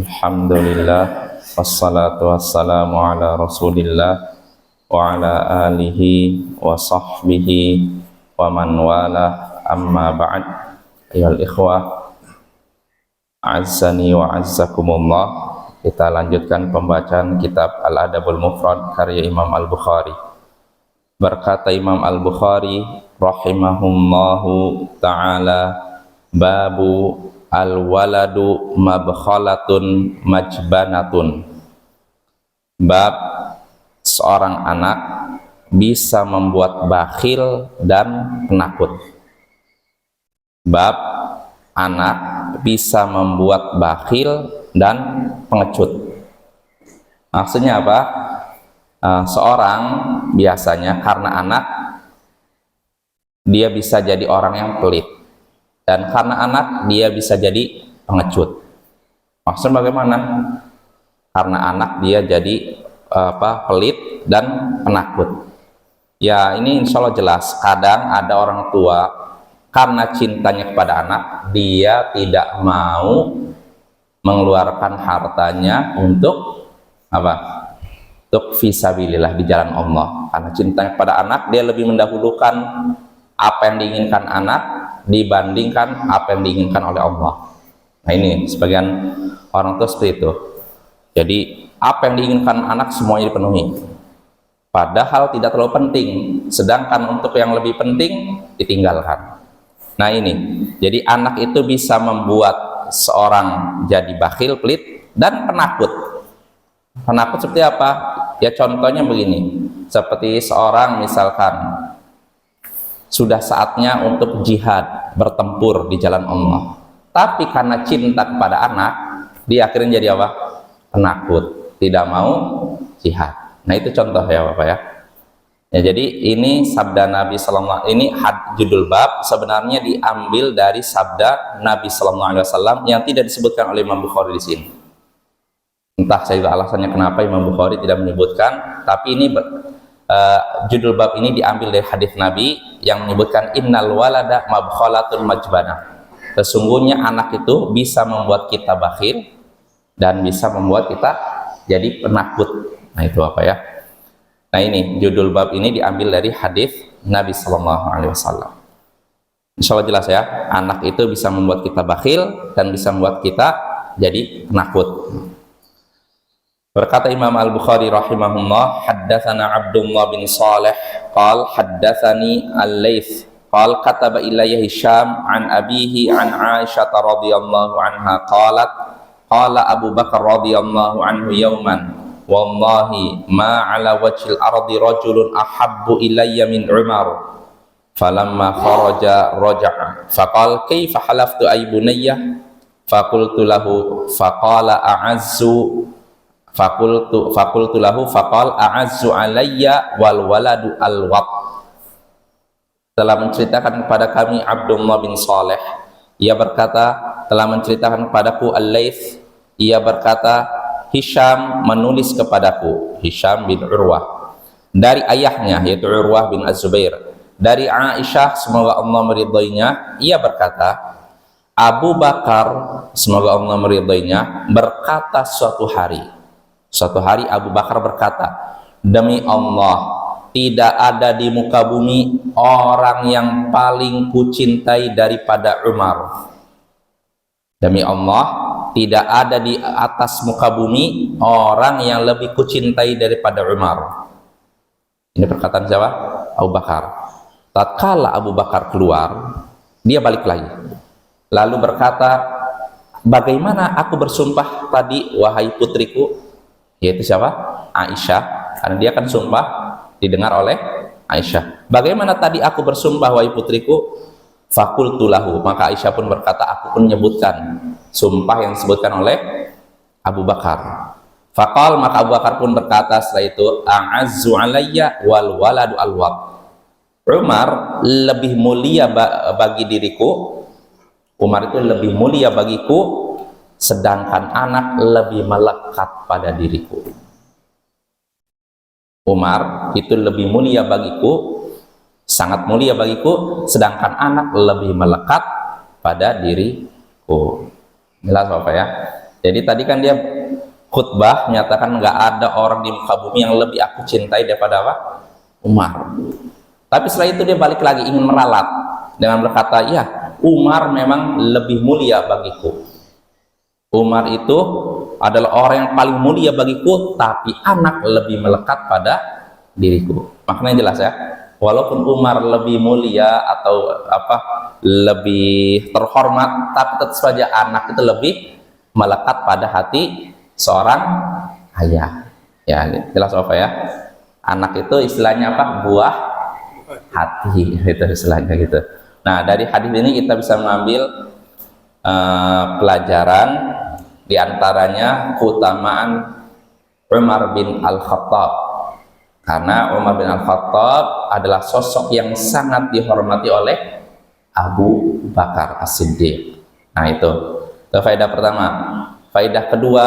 Alhamdulillah, wassalatu wassalamu ala rasulillah wa ala alihi wa sahbihi wa man wala, amma ba'd. Ayyuhal ikhwah, azzani wa azzakumullah. Kita lanjutkan pembacaan kitab Al-Adabul Mufrad karya Imam Al-Bukhari. Berkata Imam Al-Bukhari rahimahullahu ta'ala, babu al-waladu mabkhalatun majbanatun. Bab seorang anak bisa membuat bakhil dan penakut. Bab anak bisa membuat bakhil dan pengecut. Maksudnya apa? Seorang biasanya karena anak dia bisa jadi orang yang pelit, dan karena anak dia bisa jadi pengecut. Maksudnya bagaimana? Karena anak dia jadi pelit dan penakut. Ya, ini insya Allah jelas. Kadang ada orang tua karena cintanya kepada anak, dia tidak mau mengeluarkan hartanya untuk apa? Untuk fisabilillah, di jalan Allah. Karena cintanya kepada anak, dia lebih mendahulukan apa yang diinginkan anak dibandingkan apa yang diinginkan oleh Allah. Nah, ini sebagian orang tua seperti itu. Jadi apa yang diinginkan anak semuanya dipenuhi, padahal tidak terlalu penting, sedangkan untuk yang lebih penting ditinggalkan. Nah, ini jadi anak itu bisa membuat seorang jadi bakhil, pelit, dan penakut. Penakut seperti apa? Ya contohnya begini, seperti seorang misalkan sudah saatnya untuk jihad, bertempur di jalan Allah, tapi karena cinta kepada anak, dia akhirnya jadi apa? Penakut, tidak mau jihad. Nah, itu contoh ya Bapak ya. Ya, jadi ini sabda Nabi sallallahu, ini judul bab sebenarnya diambil dari sabda Nabi sallallahu alaihi wasallam yang tidak disebutkan oleh Imam Bukhari di sini. Entah saya juga alasannya kenapa Imam Bukhari tidak menyebutkan, tapi ini judul bab ini diambil dari hadis Nabi yang menyebutkan innal walada mabkhalatun majbanah. Sesungguhnya anak itu bisa membuat kita bakhil dan bisa membuat kita jadi penakut. Nah, itu apa ya? Nah, ini judul bab ini diambil dari hadis Nabi sallallahu alaihi wasallam. Insyaallah jelas ya, anak itu bisa membuat kita bakhil dan bisa membuat kita jadi penakut. Berkata Imam Al-Bukhari rahimahullah, haddatsana Abdullah bin Salih qal haddatsani Al-Laits qal kataba ilayya Hisham an abihi an Aisyah radhiyallahu anha qalat qala Abu Bakar radhiyallahu anhu yawman wallahi ma ala wajhil ardi rajulun ahabbu ilayya min Umar falamma kharaja raja'a faqala kaifa halaftu ay bunayya faqultu lahu faqala a'azzu Fakultu lahu faqal a'azzu alayya wal waladu alwat. Telah menceritakan kepada kami Abdullah bin Saleh, ia berkata telah menceritakan kepadaku Al-Laits, ia berkata Hisham menulis kepadaku, Hisham bin Urwah, dari ayahnya yaitu Urwah bin Az-Zubair, dari Aisyah semoga Allah meridhoinya, ia berkata Abu Bakar semoga Allah meridhoinya berkata suatu hari Abu Bakar berkata, demi Allah, tidak ada di muka bumi orang yang paling kucintai daripada Umar. Demi Allah, tidak ada di atas muka bumi orang yang lebih kucintai daripada Umar. Ini perkataan siapa? Abu Bakar. Tatkala Abu Bakar keluar, dia balik lagi, lalu berkata, bagaimana aku bersumpah tadi wahai putriku, yaitu siapa? Aisyah, karena dia kan sumpah didengar oleh Aisyah. Bagaimana tadi aku bersumpah wahai putriku? Fakultu lahu, maka Aisyah pun berkata, aku pun menyebutkan sumpah yang disebutkan oleh Abu Bakar. Faqal, maka Abu Bakar pun berkata setelah itu, a'azzu alayya wal waladu alwat. Umar lebih mulia bagi diriku, Umar itu lebih mulia bagiku, sedangkan anak lebih melekat pada diriku. Umar itu lebih mulia bagiku, sangat mulia bagiku, sedangkan anak lebih melekat pada diriku. Jelas Bapak ya? Jadi tadi kan dia khutbah menyatakan nggak ada orang di muka bumi yang lebih aku cintai daripada apa? Umar. Tapi setelah itu dia balik lagi ingin meralat dengan berkata, ya Umar memang lebih mulia bagiku. Umar itu adalah orang yang paling mulia bagiku, tapi anak lebih melekat pada diriku. Maknanya jelas ya. Walaupun Umar lebih mulia atau apa lebih terhormat, tapi tetap saja anak itu lebih melekat pada hati seorang ayah. Ya, jelas apa ya? Anak itu istilahnya apa? Buah hati, itu istilahnya gitu. Nah, dari hadis ini kita bisa mengambil pelajaran, diantaranya keutamaan Umar bin Al-Khattab. Karena Umar bin Al-Khattab adalah sosok yang sangat dihormati oleh Abu Bakar As-Siddiq. Nah, itu faedah pertama. Faedah kedua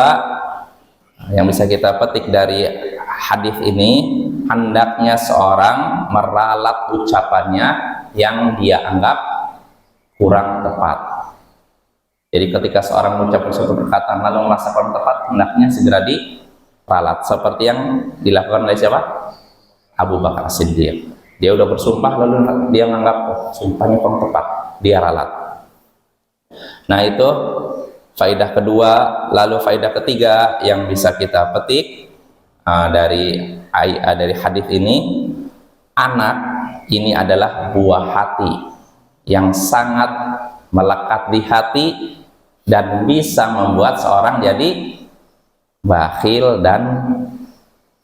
yang bisa kita petik dari hadis ini, hendaknya seorang meralat ucapannya yang dia anggap kurang tepat. Jadi ketika seorang mengucapkan suatu perkataan lalu merasa kurang tepat, hendaknya segera diralat, seperti yang dilakukan oleh siapa? Abu Bakar Siddiq. Dia udah bersumpah lalu dia menganggap sumpahnya kurang tepat, dia ralat. Nah, itu faedah kedua. Lalu faedah ketiga yang bisa kita petik dari hadis ini, anak ini adalah buah hati yang sangat melekat di hati dan bisa membuat seorang jadi bakhil dan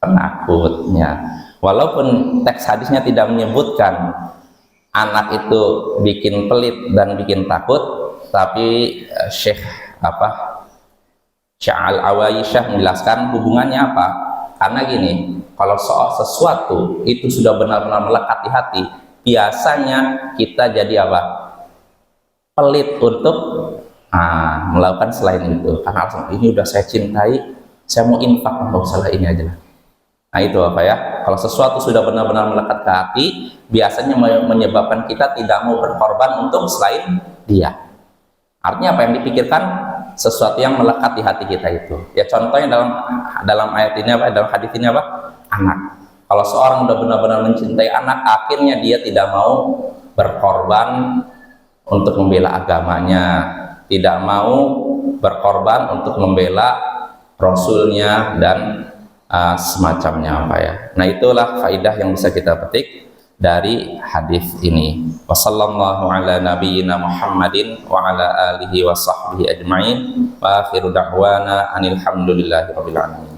penakutnya. Walaupun teks hadisnya tidak menyebutkan anak itu bikin pelit dan bikin takut, tapi Syekh Al-Awaisyah menjelaskan hubungannya apa. Karena gini, kalau soal sesuatu itu sudah benar-benar melekat di hati, biasanya kita jadi apa? Pelit untuk melakukan selain itu. Karena ini udah saya cintai, saya mau infak, nggak usah ini aja lah. Nah, itu apa ya? Kalau sesuatu sudah benar-benar melekat ke hati, biasanya menyebabkan kita tidak mau berkorban untuk selain dia. Artinya apa yang dipikirkan? Sesuatu yang melekat di hati kita itu. Ya contohnya dalam ayat ini apa? Dalam hadis ini apa? Anak. Kalau seorang sudah benar-benar mencintai anak, akhirnya dia tidak mau berkorban untuk membela agamanya, tidak mau berkorban untuk membela Rasulnya dan semacamnya apa ya. Nah, itulah faidah yang bisa kita petik dari hadis ini. Wassallallahu ala nabiyyina Muhammadin wa ala alihi wa sahbihi ajma'in. Wa akhiru da'wana anil hamdulillahi rabbil alamin.